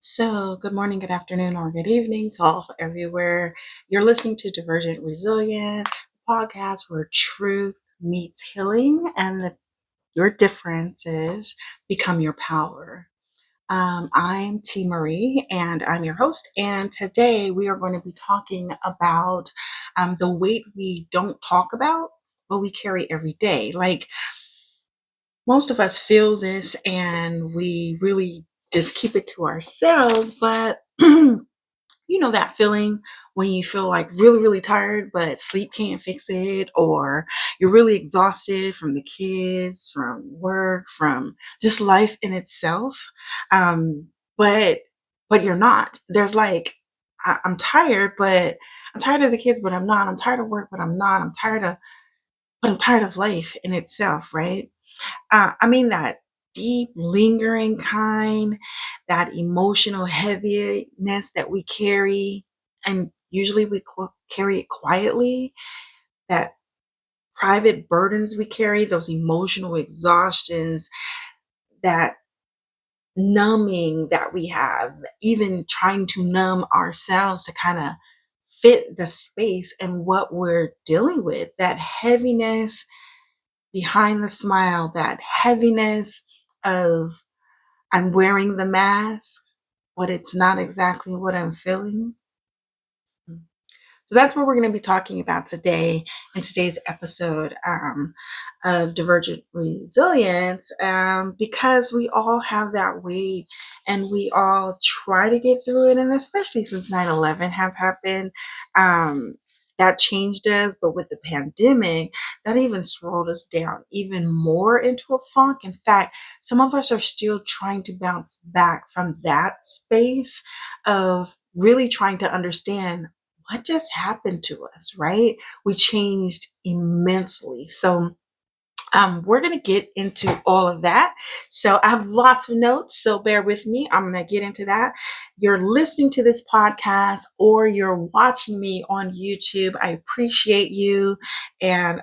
So, good morning, good afternoon, or good evening to all everywhere. You're listening to Divergent Resilience podcast where truth meets healing and your differences become your power. I'm T. Marie and I'm your host. And today we are going to be talking about the weight we don't talk about, but we carry every day. Like most of us feel this and we really just keep it to ourselves, but that feeling when you feel like really, really tired, but sleep can't fix it, or you're really exhausted from the kids, from work, from just life in itself. Um, but but you're not. There's like I'm tired, but I'm tired of the kids, but I'm not. I'm tired of work, but I'm not. I'm tired of life in itself, right? I mean that deep, lingering kind, that emotional heaviness that we carry, and usually we carry it quietly, that private burdens we carry, those emotional exhaustions, that numbing that we have, even trying to numb ourselves to kind of fit the space and what we're dealing with, that heaviness behind the smile, that heaviness of I'm wearing the mask, but it's not exactly what I'm feeling. So that's what we're going to be talking about today in today's episode of Divergent Resilience, because we all have that weight and we all try to get through it. And especially since 9/11 has happened, that changed us. But with the pandemic, that even swirled us down even more into a funk. In fact, some of us are still trying to bounce back from that space of really trying to understand what just happened to us, right? We changed immensely. So we're going to get into all of that. So I have lots of notes, so bear with me. I'm going to get into that. You're listening to this podcast or you're watching me on YouTube. I appreciate you. And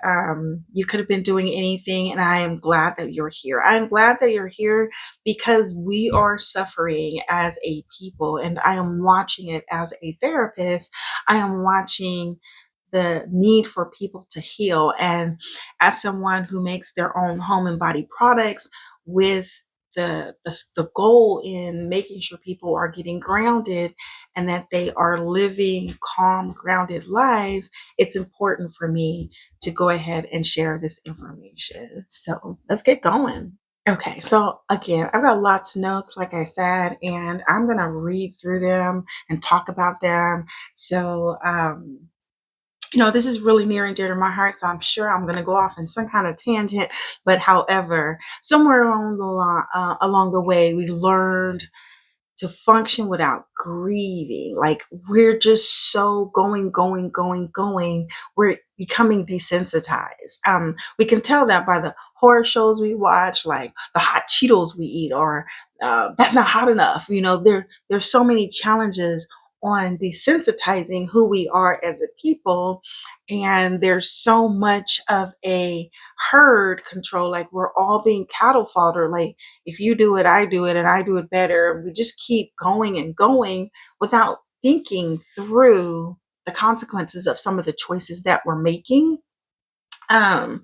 you could have been doing anything. And I am glad that you're here. I'm glad that you're here because we are suffering as a people. And I am watching it as a therapist. I am watching the need for people to heal. And as someone who makes their own home and body products with the goal in making sure people are getting grounded and that they are living calm, grounded lives, it's important for me to go ahead and share this information. So let's get going. Okay, so again, I've got lots of notes, like I said, and I'm going to read through them and talk about them. So, this is really near and dear to my heart, so I'm sure I'm going to go off in some kind of tangent. But however, somewhere along the way, we learned to function without grieving. Like we're just so going. We're becoming desensitized. We can tell that by the horror shows we watch, like the hot Cheetos we eat, or that's not hot enough. There's so many challenges on desensitizing who we are as a people, and there's so much of a herd control. Like we're all being cattle fodder. Like if you do it, I do it, and I do it better. We just keep going and going without thinking through the consequences of some of the choices that we're making. Um,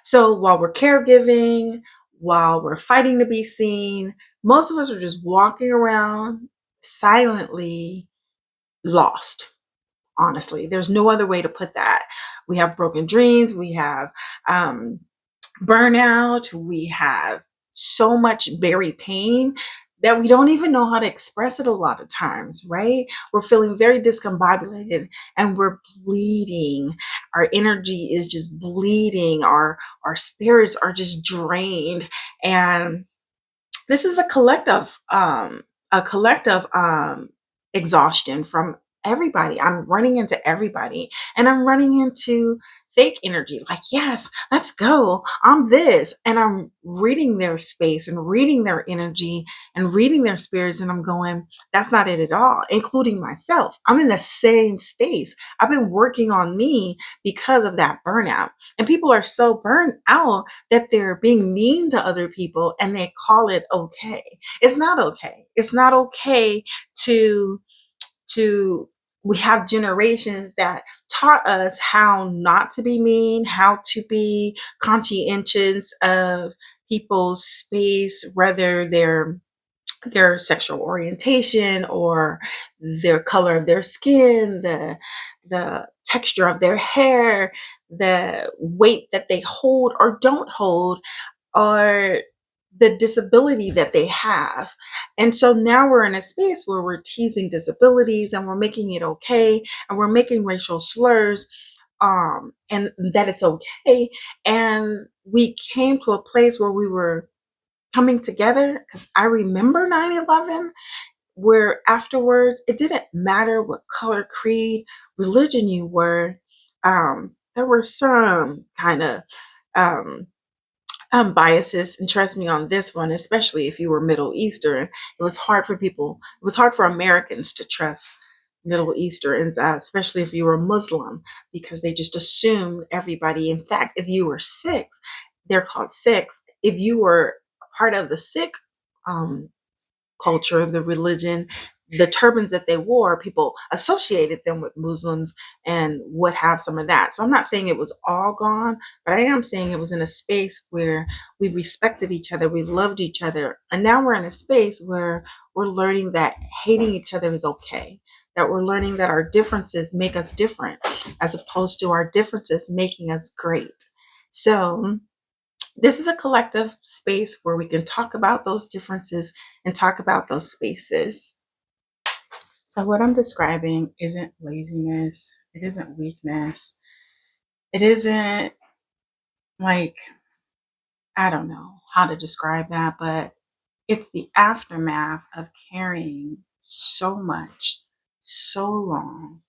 so while we're caregiving, while we're fighting to be seen, most of us are just walking around silently lost. Honestly, there's no other way to put that. We have broken dreams. We have um, burnout, we have so much buried pain that we don't even know how to express it a lot of times, right? We're feeling very discombobulated and we're bleeding. Our energy is just bleeding. Our spirits are just drained. And this is a collective exhaustion from everybody. I'm running into everybody, and I'm running into fake energy, like, yes, let's go, I'm this. And I'm reading their space and reading their energy and reading their spirits. And I'm going, that's not it at all, including myself. I'm in the same space. I've been working on me because of that burnout. And people are so burned out that they're being mean to other people and they call it okay. It's not okay. It's not okay to to we have generations that taught us how not to be mean, how to be conscientious of people's space, whether their sexual orientation or their color of their skin, the texture of their hair, the weight that they hold or don't hold, or the disability that they have. And so now we're in a space where we're teasing disabilities and we're making it okay and we're making racial slurs, and that it's okay. And we came to a place where we were coming together, because I remember 9/11, where afterwards it didn't matter what color, creed, religion you were. There were some kind of um, biases, and trust me on this one, especially if you were Middle Eastern. It was hard for people, it was hard for Americans to trust Middle Easterns, especially if you were Muslim, because they just assumed everybody. In fact, if you were Sikhs, they're called Sikhs. If you were part of the Sikh um, culture, the religion, the turbans that they wore, people associated them with Muslims and would have some of that. So I'm not saying it was all gone, but I am saying it was in a space where we respected each other, we loved each other. And now we're in a space where we're learning that hating each other is okay. That we're learning that our differences make us different, as opposed to our differences making us great. So this is a collective space where we can talk about those differences and talk about those spaces. So, what I'm describing isn't laziness, it isn't weakness, it isn't like, I don't know how to describe that, but it's the aftermath of carrying so much, so long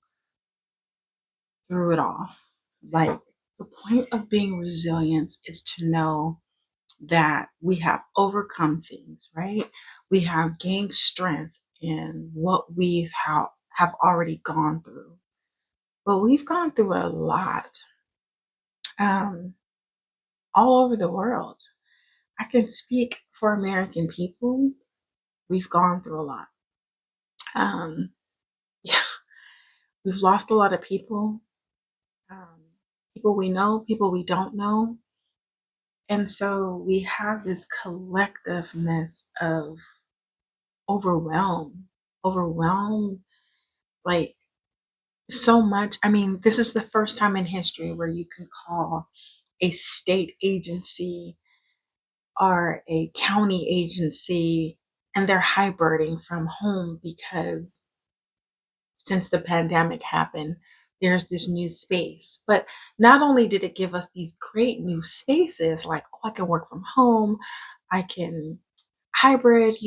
through it all. Like, the point of being resilient is to know that we have overcome things, right? We have gained strength in what have already gone through. But we've gone through a lot, um, all over the world. I can speak for American people. We've gone through a lot. Um, yeah, we've lost a lot of people, um, people we know, people we don't know. And so we have this collectiveness of overwhelm, overwhelm, like so much. I mean, this is the first time in history where you can call a state agency or a county agency and they're hybriding from home, because since the pandemic happened, there's this new space. But not only did it give us these great new spaces, like, oh, I can work from home, I can hybrid,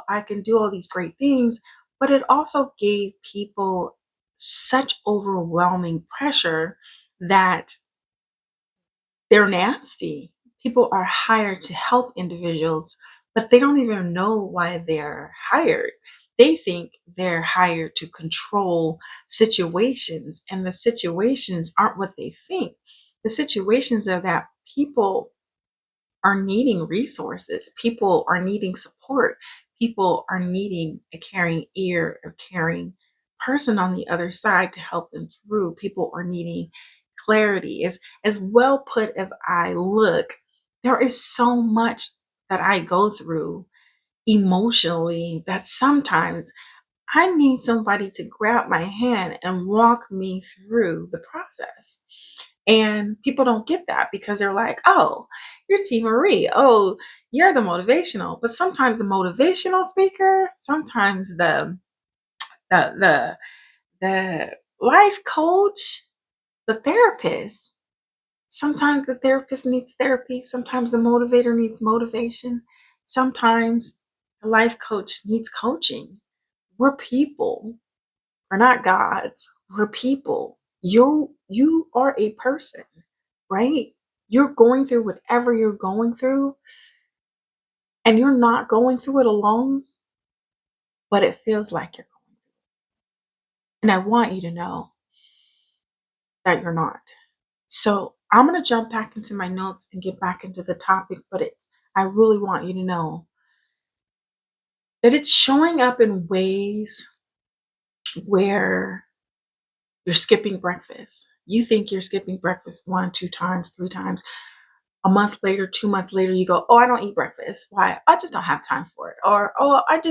I can do all these great things, but it also gave people such overwhelming pressure that they're nasty. People are hired to help individuals, but they don't even know why they're hired. They think they're hired to control situations, and the situations aren't what they think. The situations are that people are needing resources, people are needing support, people are needing a caring ear, a caring person on the other side to help them through. People are needing clarity. As well put as I look, there is so much that I go through emotionally that sometimes I need somebody to grab my hand and walk me through the process. And people don't get that because they're like, oh, you're T. Marie. Oh, you're the motivational. But sometimes the motivational speaker, sometimes the the life coach, the therapist, sometimes the therapist needs therapy. Sometimes the motivator needs motivation. Sometimes the life coach needs coaching. We're people. We're not gods. We're people. You are a person. right? You're going through whatever you're going through, and you're not going through it alone, but it feels like you're going. And I want you to know that you're not. So I'm going to jump back into my notes and get back into the topic, but I really want you to know that it's showing up in ways where you're skipping breakfast. You think you're skipping breakfast one, two times, three times. A month later, 2 months later, you go, "Oh, I don't eat breakfast. Why? I just don't have time for it." Or, "Oh, I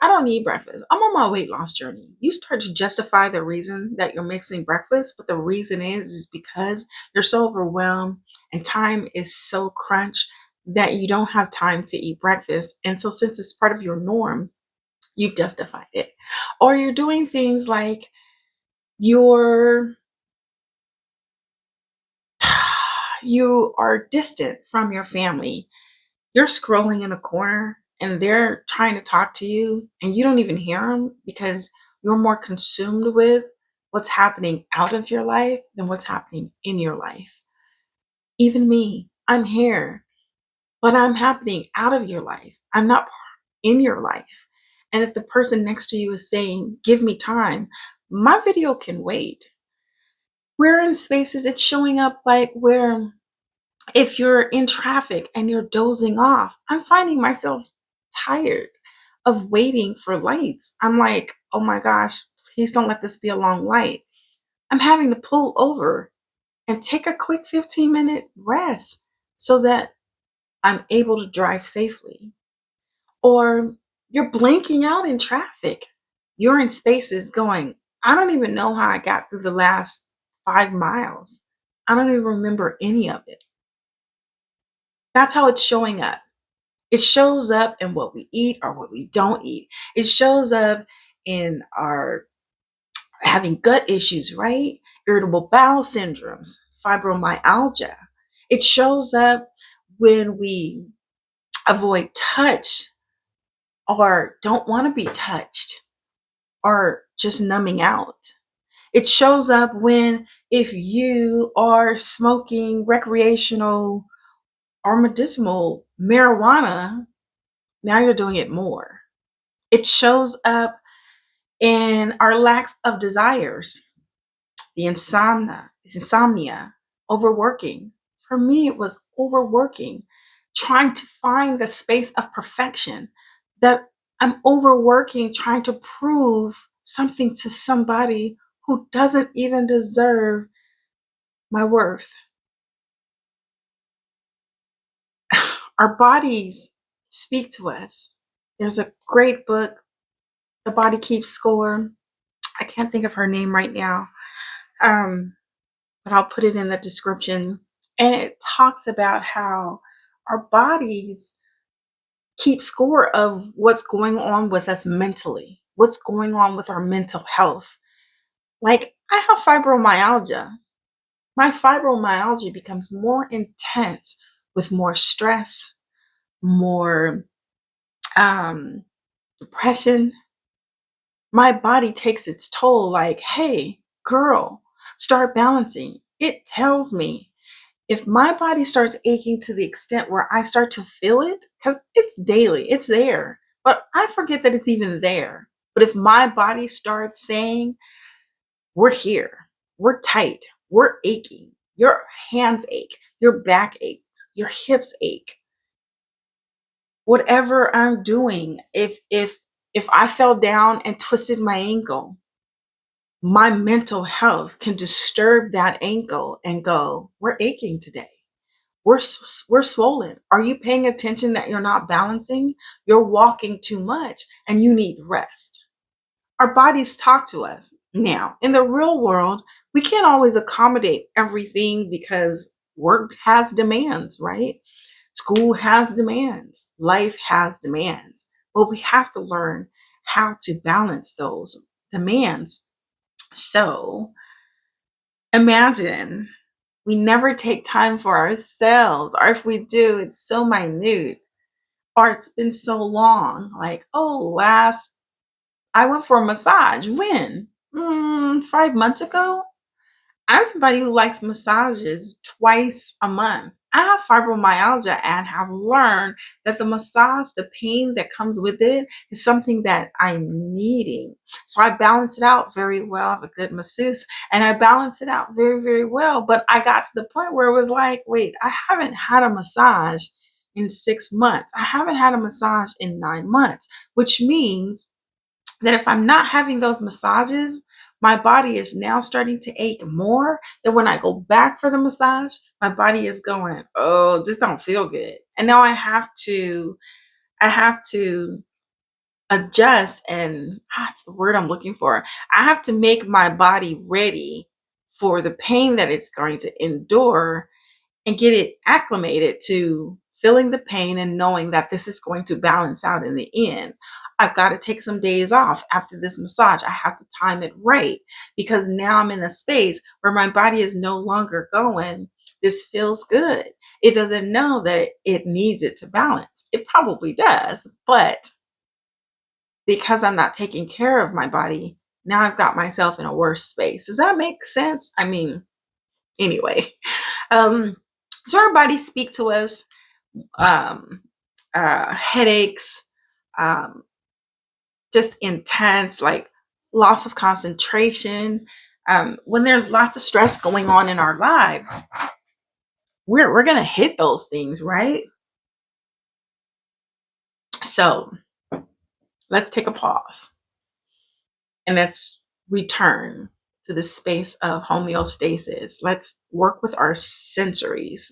don't eat breakfast. I'm on my weight loss journey." You start to justify the reason that you're mixing breakfast, but the reason is because you're so overwhelmed and time is so crunch that you don't have time to eat breakfast. And so since it's part of your norm, you've justified it. Or you're doing things like you're you are distant from your family. You're scrolling in a corner and they're trying to talk to you and you don't even hear them because you're more consumed with what's happening out of your life than what's happening in your life. Even me, I'm here, but I'm happening out of your life. I'm not in your life. And if the person next to you is saying, "Give me time," my video can wait. We're in spaces, it's showing up like where if you're in traffic and you're dozing off, I'm finding myself tired of waiting for lights. I'm like, "Oh my gosh, please don't let this be a long light." I'm having to pull over and take a quick 15-minute rest so that I'm able to drive safely. Or you're blinking out in traffic. You're in spaces going, "I don't even know how I got through the last 5 miles. I don't even remember any of it." That's how it's showing up. It shows up in what we eat or what we don't eat. It shows up in our having gut issues, right? Irritable bowel syndromes, fibromyalgia. It shows up when we avoid touch or don't want to be touched or just numbing out. It shows up when if you are smoking recreational or medicinal marijuana, now you're doing it more. It shows up in our lack of desires, the insomnia, overworking. For me, it was overworking, trying to find the space of perfection that I'm overworking, trying to prove something to somebody who doesn't even deserve my worth. Our bodies speak to us. There's a great book, The Body Keeps Score. I can't think of her name right now, um, but I'll put it in the description. And it talks about how our bodies keep score of what's going on with us mentally, what's going on with our mental health. Like, I have fibromyalgia. My fibromyalgia becomes more intense with more stress, more depression. My body takes its toll, like, "Hey, girl, start balancing." It tells me if my body starts aching to the extent where I start to feel it, because it's daily, it's there, but I forget that it's even there. But if my body starts saying, "We're here, we're tight, we're aching, your hands ache, your back aches, your hips ache," whatever I'm doing, if I fell down and twisted my ankle, my mental health can disturb that ankle and go, "We're aching today. We're swollen. Are you paying attention that you're not balancing? You're walking too much and you need rest." Our bodies talk to us. Now, in the real world, we can't always accommodate everything because work has demands, right? School has demands. Life has demands. But we have to learn how to balance those demands. So imagine we never take time for ourselves, or if we do, it's so minute, or it's been so long. Like, "Oh, last I went for a massage. When? 5 months ago." I'm somebody who likes massages twice a month. I have fibromyalgia and have learned that the massage, the pain that comes with it, is something that I'm needing. So I balance it out very well. I have a good masseuse and I balance it out very, very well. But I got to the point where it was like, wait, I haven't had a massage in 6 months. I haven't had a massage in 9 months, which means that if I'm not having those massages, my body is now starting to ache more. That when I go back for the massage, my body is going, oh, this don't feel good. And now I have to adjust, and that's the word I'm looking for. I have to make my body ready for the pain that it's going to endure and get it acclimated to feeling the pain and knowing that this is going to balance out in the end. I've got to take some days off after this massage. I have to time it right because now I'm in a space where my body is no longer going, this feels good. It doesn't know that it needs it to balance. It probably does, but because I'm not taking care of my body, now I've got myself in a worse space. Does that make sense? I mean, anyway, um, so our bodies speak to us, um, headaches, um, just intense, like loss of concentration. When there's lots of stress going on in our lives, we're gonna hit those things, right? So let's take a pause and let's return to the space of homeostasis. Let's work with our sensories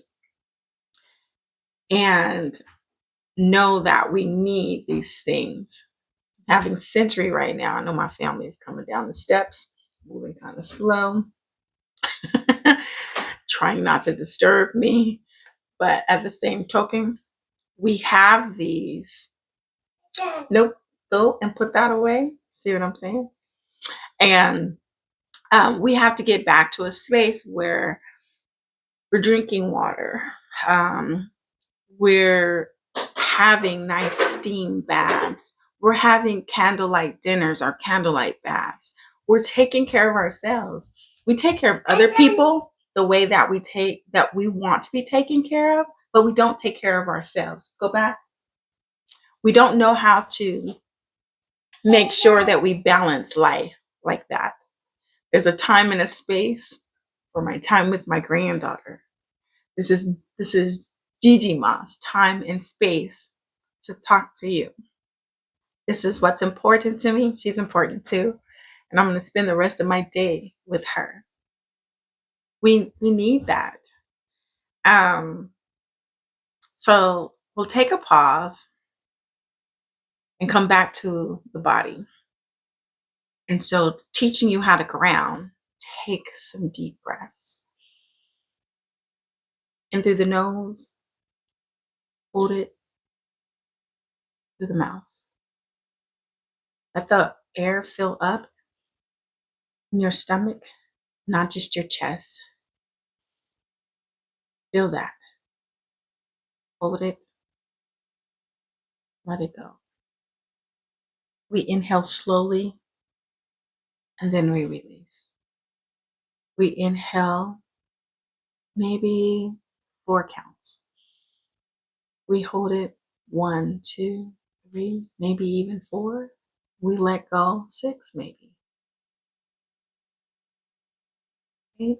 and know that we need these things. Having sensory right now. I know my family is coming down the steps, moving kind of slow, trying not to disturb me. But at the same token, we have these. Nope, go and put that away. See what I'm saying? And we have to get back to a space where we're drinking water. Um, we're having nice steam baths. We're having candlelight dinners or candlelight baths. We're taking care of ourselves. We take care of other people the way that we want to be taken care of, but we don't take care of ourselves. Go back. We don't know how to make sure that we balance life like that. There's a time and a space for my time with my granddaughter. This is Gigi Ma's time and space to talk to you. This is what's important to me. She's important too. And I'm going to spend the rest of my day with her. We need that. Um, so we'll take a pause and come back to the body. And so teaching you how to ground, take some deep breaths. In through the nose, hold it through the mouth. Let the air fill up in your stomach, not just your chest. Feel that. Hold it. Let it go. We inhale slowly and then we release. We inhale maybe 4 counts. We hold it 1, 2, 3, maybe even 4. We let go 6 maybe. 8.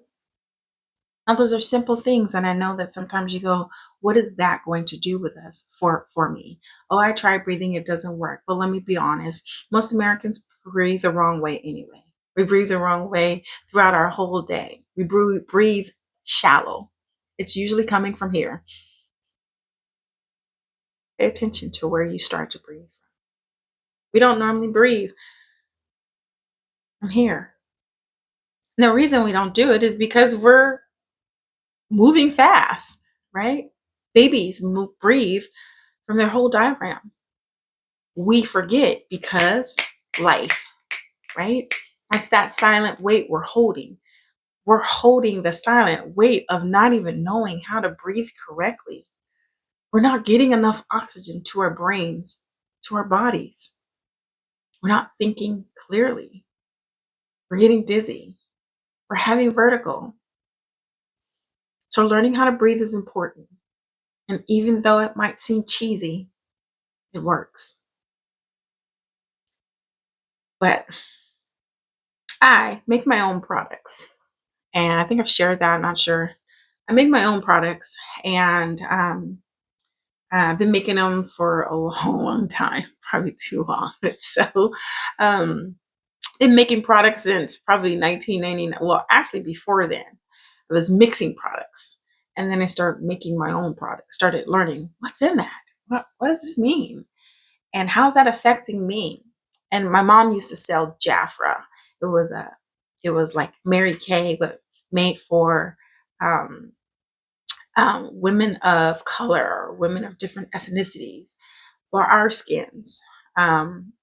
Now those are simple things, and I know that sometimes you go, what is that going to do with us for me? Oh, I tried breathing, it doesn't work. But let me be honest, most Americans breathe the wrong way anyway. We breathe the wrong way throughout our whole day. We breathe shallow. It's usually coming from here. Pay attention to where you start to breathe from. We don't normally breathe from here. And the reason we don't do it is because we're moving fast, right? Babies breathe from their whole diaphragm. We forget because life, right? That's that silent weight we're holding. We're holding the silent weight of not even knowing how to breathe correctly. We're not getting enough oxygen to our brains, to our bodies. We're not thinking clearly. We're getting dizzy. or having vertigo. So learning how to breathe is important. And even though it might seem cheesy, it works. But I make my own products. And I think I've shared that, I'm not sure. I make my own products, and I've been making them for a long, long time, probably too long. So, um, been making products since probably 1999. Well, actually, before then, I was mixing products. And then I started making my own products, started learning what's in that. What does this mean? And how's that affecting me? And my mom used to sell Jafra. It was a, it was like Mary Kay, but made for um, women of color, women of different ethnicities, for our skins. Um,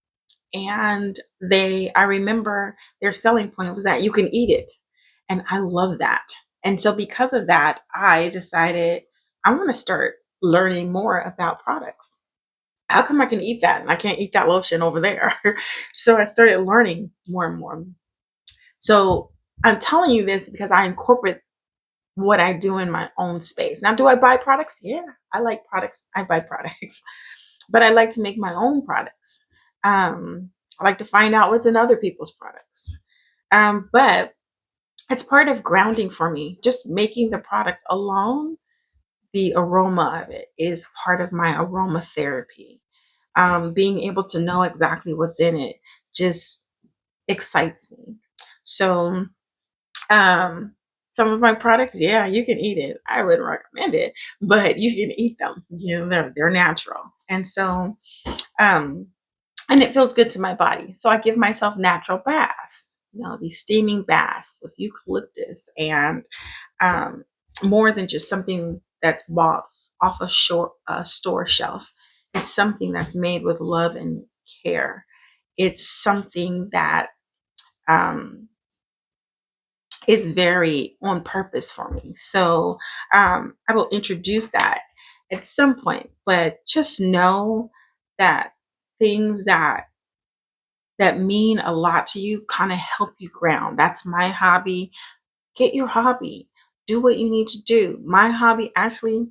and I remember their selling point was that you can eat it. And I love that. And so because of that, I decided I want to start learning more about products. How come I can eat that and I can't eat that lotion over there? So I started learning more and more. So I'm telling you this because I incorporate what I do in my own space. Now, do I buy products? Yeah, I like products. I buy products, but I like to make my own products. I like to find out what's in other people's products. But it's part of grounding for me. Just making the product alone, the aroma of it is part of my aromatherapy. Being able to know exactly what's in it just excites me. So, um, some of my products, yeah, you can eat it. I wouldn't recommend it, but you can eat them. You know, they're natural, and so um, and it feels good to my body. So I give myself natural baths. You know, these steaming baths with eucalyptus and um, more than just something that's bought off a store shelf. It's something that's made with love and care. It's something that um, is very on purpose for me. So I will introduce that at some point, but just know that things that mean a lot to you kind of help you ground. That's my hobby. Get your hobby. Do what you need to do. My hobby actually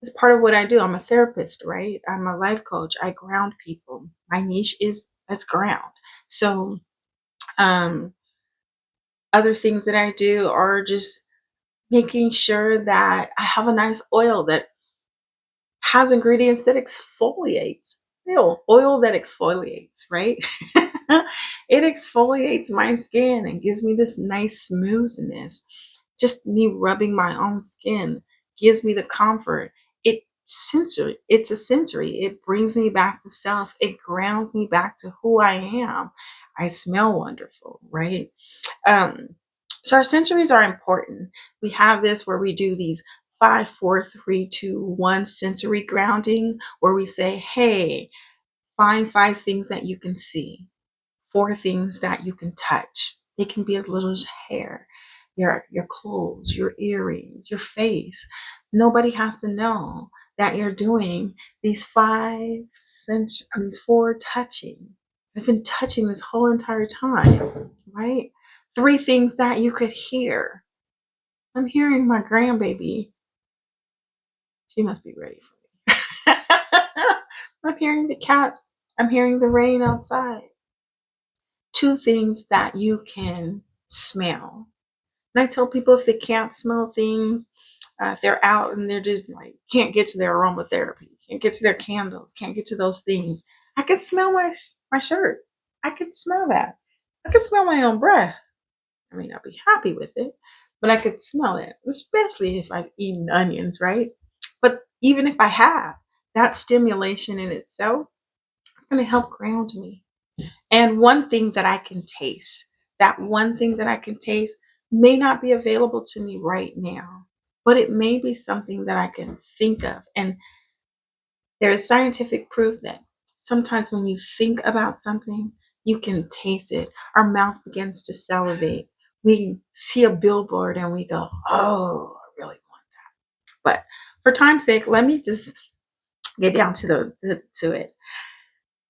is part of what I do. I'm a therapist, right? I'm a life coach. I ground people. My niche is that's ground. So um other things that I do are just making sure that I have a nice oil that has ingredients that exfoliates. Oil that exfoliates, right? It exfoliates my skin and gives me this nice smoothness. Just me rubbing my own skin gives me the comfort. It's a sensory. It brings me back to self. It grounds me back to who I am. I smell wonderful, right? Um, so our sensories are important. We have this where we do these 5, 4, 3, 2, 1 sensory grounding, where we say, hey, find 5 things that you can see, 4 things that you can touch. It can be as little as hair, your clothes, your earrings, your face. Nobody has to know that you're doing these these 4 touching. I've been touching this whole entire time, right? 3 things that you could hear. I'm hearing my grandbaby. She must be ready for me. I'm hearing the cats. I'm hearing the rain outside. 2 things that you can smell. And I tell people if they can't smell things, if they're out and they're just like can't get to their aromatherapy, can't get to their candles, can't get to those things, I can smell my shirt. I can smell that. I can smell my own breath. I may not be happy with it, but I could smell it, especially if I've eaten onions, right? But even if I have, that stimulation in itself is going to help ground me. And one thing that I can taste, that one thing that I can taste may not be available to me right now, but it may be something that I can think of. And there is scientific proof that sometimes when you think about something, you can taste it. Our mouth begins to salivate. We see a billboard and we go, oh, I really want that. But for time's sake, let me just get down to it.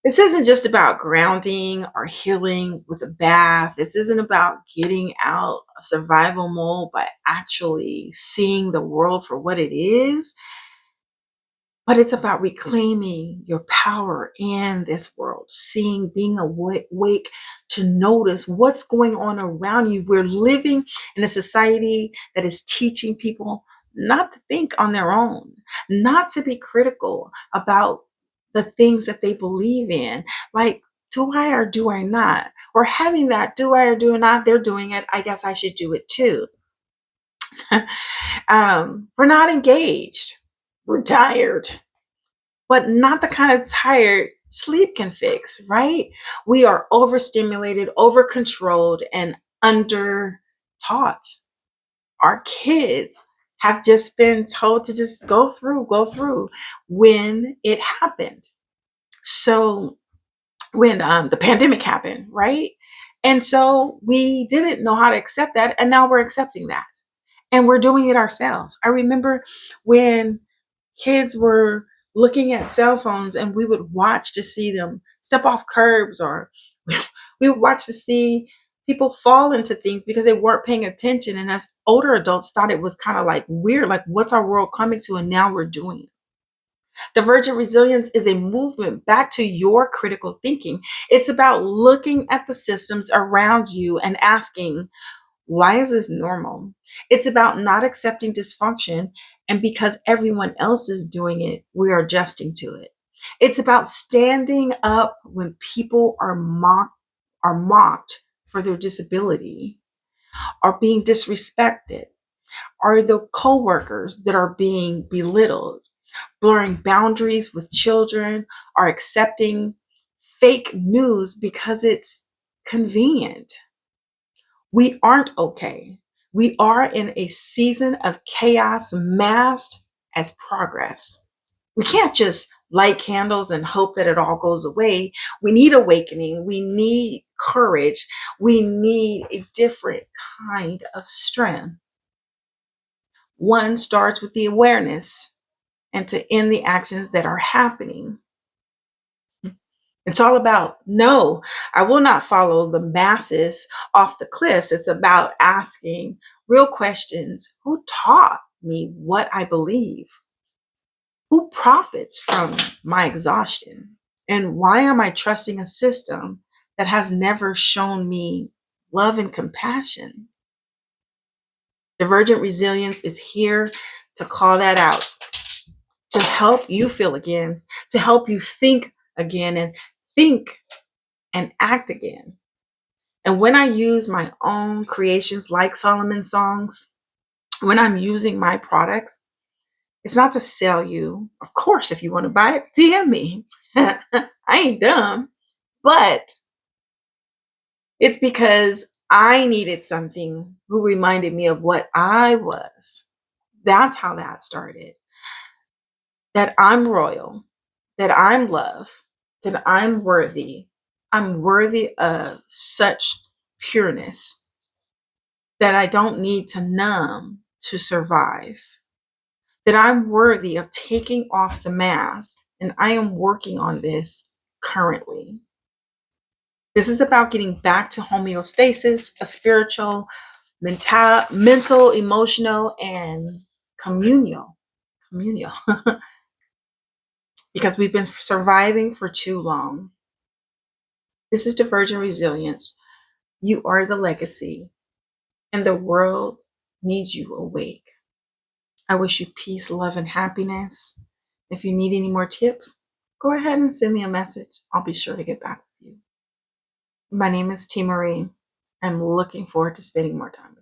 This isn't just about grounding or healing with a bath. This isn't about getting out of survival mode by actually seeing the world for what it is. But it's about reclaiming your power in this world, seeing, being awake to notice what's going on around you. We're living in a society that is teaching people not to think on their own, not to be critical about the things that they believe in. Like, do I or do I not? Or having that, do I or do I not? They're doing it. I guess I should do it too. We're not engaged. We're tired, but not the kind of tired sleep can fix, right? We are overstimulated, over controlled, and under taught. Our kids have just been told to just go through when it happened. So when the pandemic happened, right? And so we didn't know how to accept that, and now we're accepting that. And we're doing it ourselves. I remember when kids were looking at cell phones and we would watch to see them step off curbs, or we would watch to see people fall into things because they weren't paying attention. And as older adults thought it was kind of like weird, like what's our world coming to? And now we're doing it. Divergent resilience is a movement back to your critical thinking. It's about looking at the systems around you and asking, why is this normal? It's about not accepting dysfunction, and because everyone else is doing it, we are adjusting to it. It's about standing up when people are mocked for their disability, are being disrespected, are the coworkers that are being belittled, blurring boundaries with children, are accepting fake news because it's convenient. We aren't okay. We are in a season of chaos masked as progress. We can't just light candles and hope that it all goes away. We need awakening. We need courage. We need a different kind of strength. One starts with the awareness and to end the actions that are happening. It's all about, no, I will not follow the masses off the cliffs. It's about asking real questions. Who taught me what I believe? Who profits from my exhaustion? And why am I trusting a system that has never shown me love and compassion? Divergent resilience is here to call that out, to help you feel again, to help you think again, and think and act again. And when I use my own creations like Solomon songs, when I'm using my products, it's not to sell you. Of course, if you want to buy it, DM me. I ain't dumb, but it's because I needed something who reminded me of what I was. That's how that started. That I'm royal, that I'm love, that I'm worthy. I'm worthy of such pureness that I don't need to numb to survive, that I'm worthy of taking off the mask, and I am working on this currently. This is about getting back to homeostasis, a spiritual, mental, emotional, and communal, communal, because we've been surviving for too long. This is Divergent Resilience. You are the legacy, and the world needs you awake. I wish you peace, love, and happiness. If you need any more tips, go ahead and send me a message. I'll be sure to get back with you. My name is T. Marie. I'm looking forward to spending more time with you.